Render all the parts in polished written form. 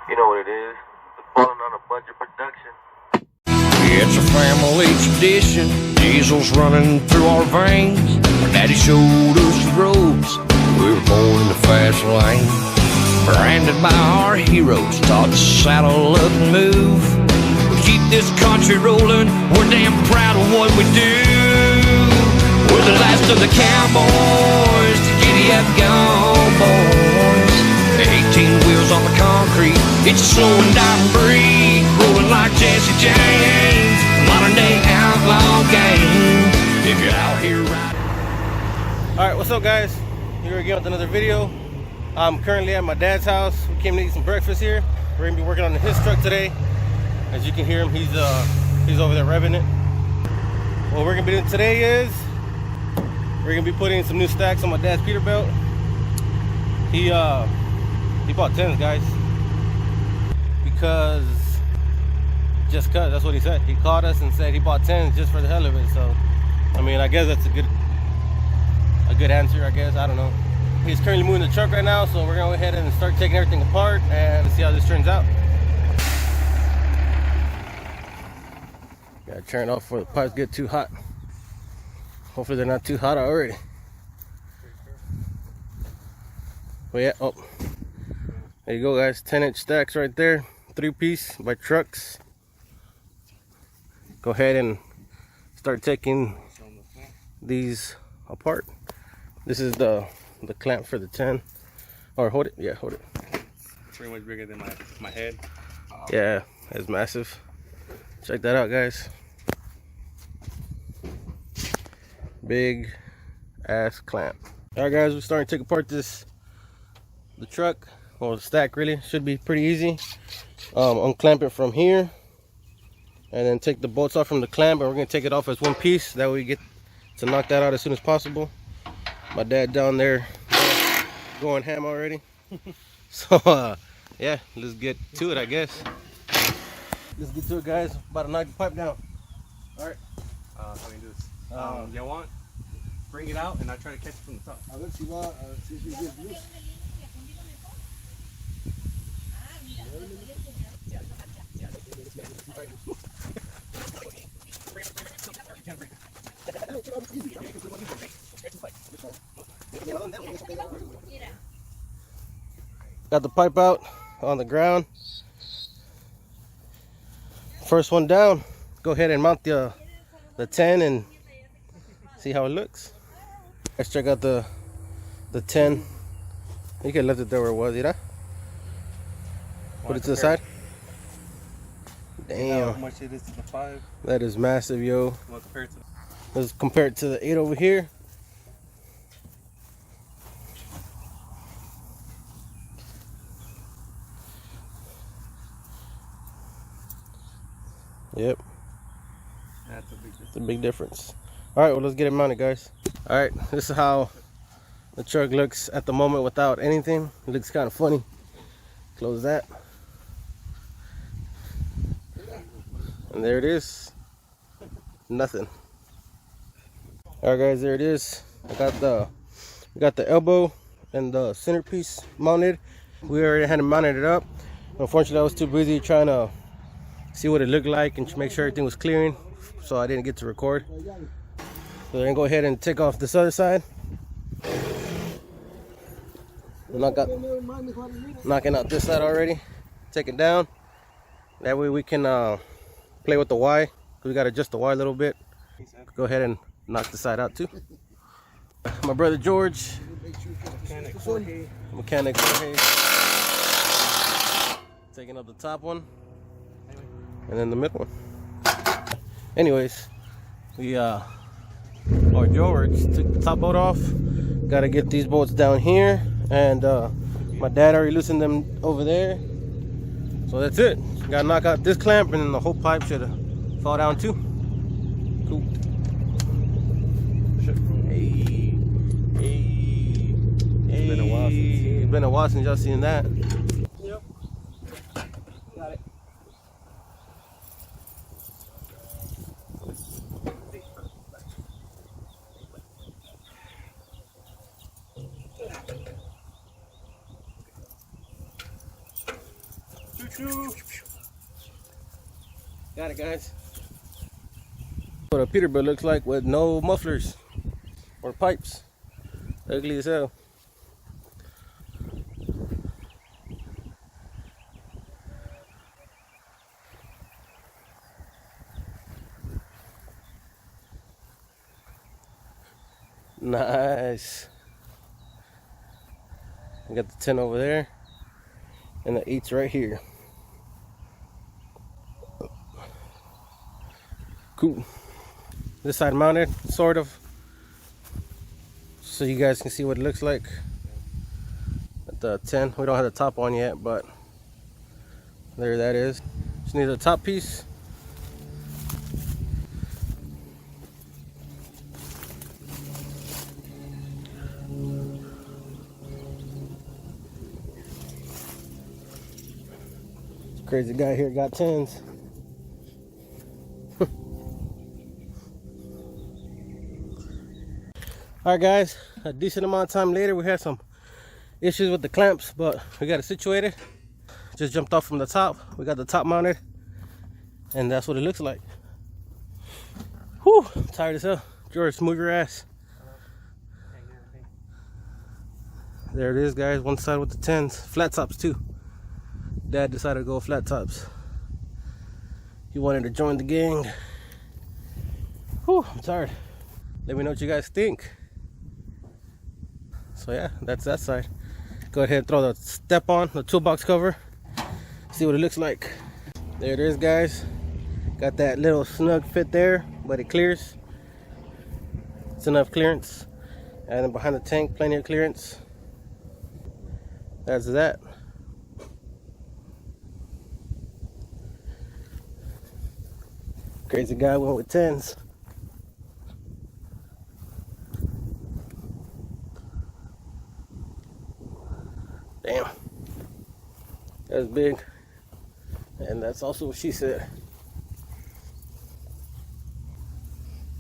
You know what it is. The Falling on a Budget production. It's a family tradition. Diesel's running through our veins. Our daddy showed us the roads. We were born in the fast lane. Branded by our heroes, taught to saddle up and move. We keep this country rolling. We're damn proud of what we do. We're the last of the cowboys to giddy up gone boys. 18 wheels on the concrete. It's a slowing down breed, rolling like Jesse James. Modern day outlaw game. If you're out here riding. Alright, what's up guys? Here again with another video. I'm currently at my dad's house. We came to eat some breakfast here. We're gonna be working on his truck today. As you can hear him, he's over there revving it. What we're gonna be doing today is we're gonna be putting some new stacks on my dad's Peterbilt. He bought 10s, guys, because that's what he said. He called us and said he bought 10s just for the hell of it. So I mean, I guess that's a good answer, I guess. I don't know. He's currently moving the truck right now, so we're gonna go ahead and start taking everything apart and see how this turns out. Gotta turn it off before the pipes get too hot. Hopefully they're not too hot already. But yeah, oh, there you go guys, 10-inch stacks right there, 3-piece by Trucks. Go ahead and start taking these apart. This is the clamp for the 10. Or hold it, yeah, hold it. Pretty much bigger than my head. Yeah, it's massive. Check that out, guys. Big ass clamp. All right, guys, we're starting to take apart the truck. Well, the stack really should be pretty easy. Unclamp it from here, and then take the bolts off from the clamp, and we're gonna take it off as one piece. That way we get to knock that out as soon as possible. My dad down there going ham already. So yeah, let's get to it, I guess. Let's get to it, guys. About to knock the pipe down. All right. How do you do this? You want? Bring it out and I'll try to catch it from the top. A ver si va, si es luz. Got the pipe out on the ground. First one down. Go ahead and mount the 10 and see how it looks. Let's check out the 10. You could have left it there where it was, you know? Put it to the side. Damn. How much it is to the 5? That is massive, yo. Well, compared to Let's compare it to the 8 over here. Yep. that's a big difference. It's a big difference. All right, well, let's get it mounted, guys. All right, this is how the truck looks at the moment without anything. It looks kind of funny. Close that. And there it is. Nothing. All right, guys, there it is. We got the elbow and the centerpiece mounted. We already had mounted it up. Unfortunately, I was too busy trying to see what it looked like and make sure everything was clearing, so I didn't get to record. So we're gonna go ahead and take off this other side. Knocking out this side already. Take it down. That way we can play with the Y. We gotta adjust the Y a little bit. Go ahead and knock the side out too. My brother George, mechanic Jorge, taking up the top one and then the middle one. Anyways, George took the top bolt off. Gotta get these bolts down here, and my dad already loosened them over there. So that's it. Gotta knock out this clamp, and then the whole pipe should fall down too. Cool. Hey. It's been a while since y'all seen that. Yep. Got it. Choo-choo. Got it, guys. What a Peterbilt looks like with no mufflers or pipes. Ugly as hell. Nice. I got the 10 over there and the 8's right here. Cool. This side mounted, sort of, so you guys can see what it looks like. At the 10, we don't have the top on yet, but there that is. Just need a top piece. Crazy guy here got 10s. Alright guys, a decent amount of time later, we had some issues with the clamps, but we got it situated. Just jumped off from the top. We got the top mounted, and that's what it looks like. Whew, I'm tired as hell. George, move your ass. There it is, guys. One side with the 10s. Flat tops too. Dad decided to go flat tops. He wanted to join the gang. Whew, I'm tired. Let me know what you guys think. So yeah, that's that side. Go ahead and throw the step on, the toolbox cover. See what it looks like. There it is, guys. Got that little snug fit there, but it clears. It's enough clearance. And then behind the tank, plenty of clearance. That's that. Crazy guy went with 10s. Damn. That's big. And that's also what she said.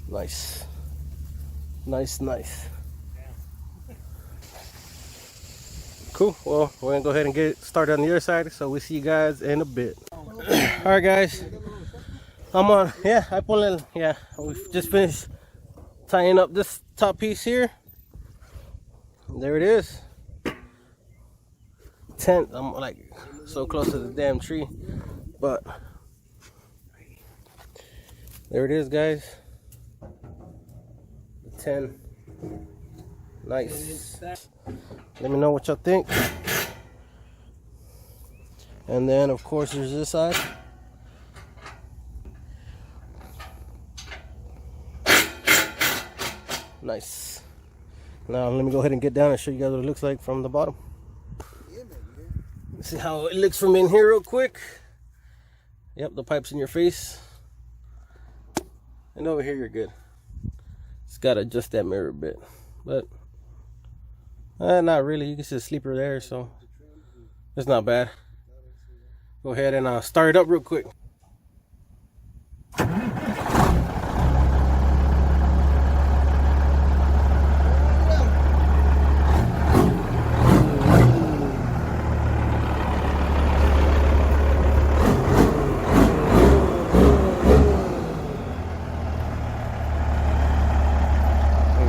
Nice. Nice, nice. Cool. Well, we're gonna go ahead and get started on the other side, so we'll see you guys in a bit. Alright guys. I'm on, yeah, I pulled in, yeah, we just finished tying up this top piece here. There it is. 10, I'm like so close to the damn tree, but there it is, guys. 10. Nice. Let me know what y'all think. And then of course there's this side. Nice. Now let me go ahead and get down and show you guys what it looks like from the bottom. See how it looks from in here real quick. Yep, the pipe's in your face. And over here you're good. Just gotta adjust that mirror a bit. But not really, you can see the sleeper there, so it's not bad. Go ahead and start it up real quick.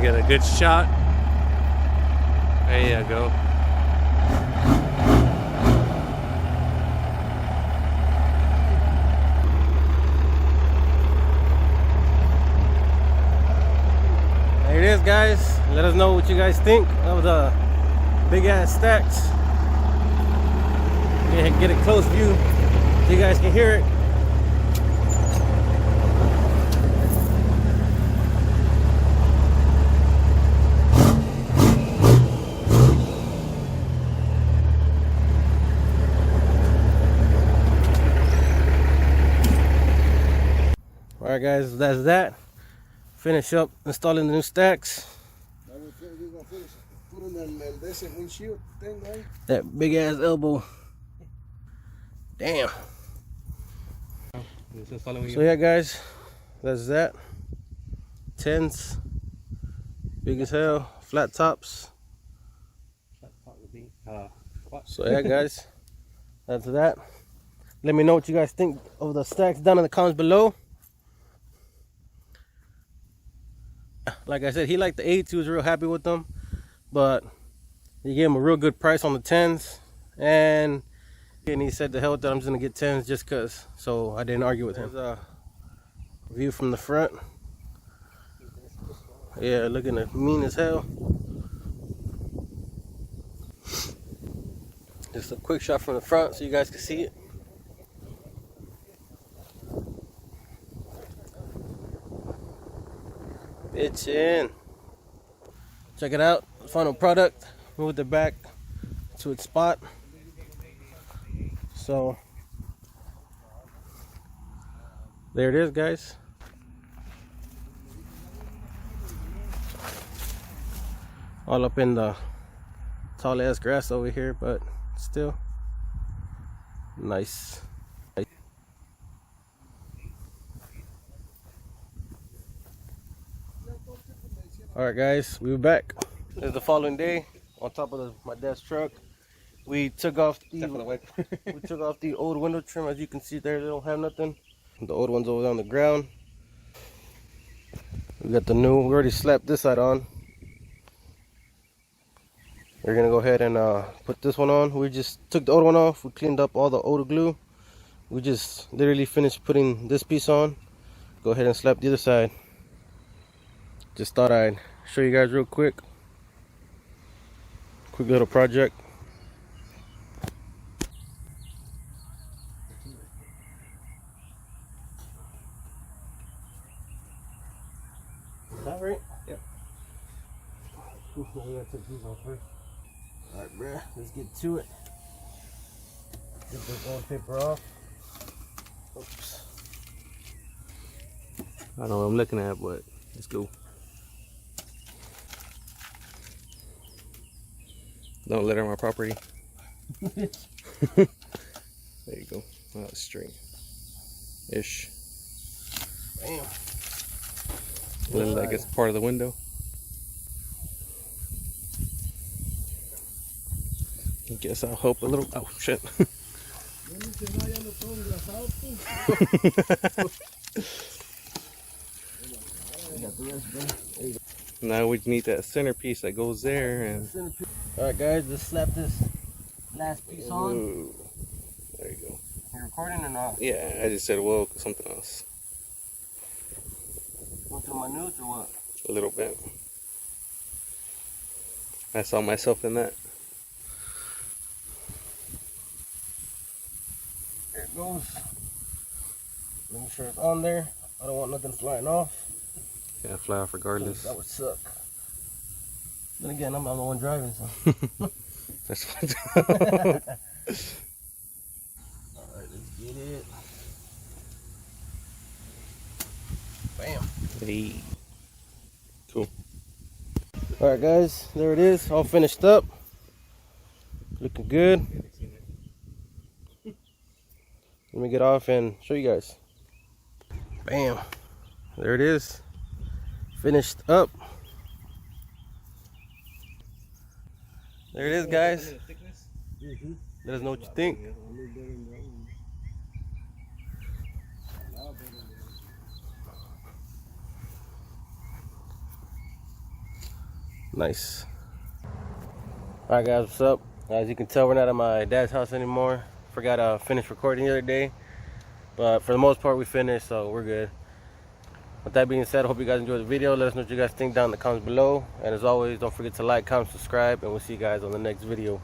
Get a good shot. There you go. There it is, guys. Let us know what you guys think of the big ass stacks. Get a close view so you guys can hear it. Alright guys, that's that. Finish up installing the new stacks. That big ass elbow. Damn. So yeah guys, that's that. 10s. Big as hell. Flat tops. So yeah guys, that's that. Let me know what you guys think of the stacks down in the comments below. Like I said, he liked the 8s. He was real happy with them. But he gave him a real good price on the 10s. And he said the hell with that, I'm just going to get 10s just because. So I didn't argue with him. There's a view from the front. Yeah, looking mean as hell. Just a quick shot from the front so you guys can see it. Bitchin'. Check it out. Final product. Moved it back to its spot. So there it is, guys. All up in the tall ass grass over here, but still nice. Alright guys, we're back. It's the following day on top of my dad's truck. We took off the old window trim. As you can see there, they don't have nothing. The old one's over there on the ground. We got the new, we already slapped this side on. We're gonna go ahead and put this one on. We just took the old one off. We cleaned up all the old glue. We just literally finished putting this piece on. Go ahead and slap the other side. Just thought I'd show you guys real quick. Quick little project. Is that right? Yep. We gotta take these off first. Alright, bruh, let's get to it. Get this wallpaper off. Oops. I don't know what I'm looking at, but let's go. Don't litter my property. There you go. Oh, it's straight. Ish. Bam. Looks like it's part of the window. I guess I'll help a little. Oh, shit. Now we need that centerpiece that goes there. And alright guys, let's slap this last piece on. ooh, there you go. You recording or not? Yeah, I just said, well, something else. Going through my nudes or what? A little bit. I saw myself in that. There it goes. Making sure it's on there. I don't want nothing flying off. Yeah, fly off regardless. That would suck. Then again, I'm the one driving, so. That's fine. Alright, let's get it. Bam. Hey. Cool. Alright guys, there it is, all finished up. Looking good. Let me get off and show you guys. Bam. There it is. Finished up. There it is, guys. Let us know what you think. Nice. Alright guys, what's up? As you can tell, we're not at my dad's house anymore. Forgot to finish recording the other day. But for the most part, we finished, so we're good. With that being said, I hope you guys enjoyed the video. Let us know what you guys think down in the comments below. And as always, don't forget to like, comment, subscribe, and we'll see you guys on the next video.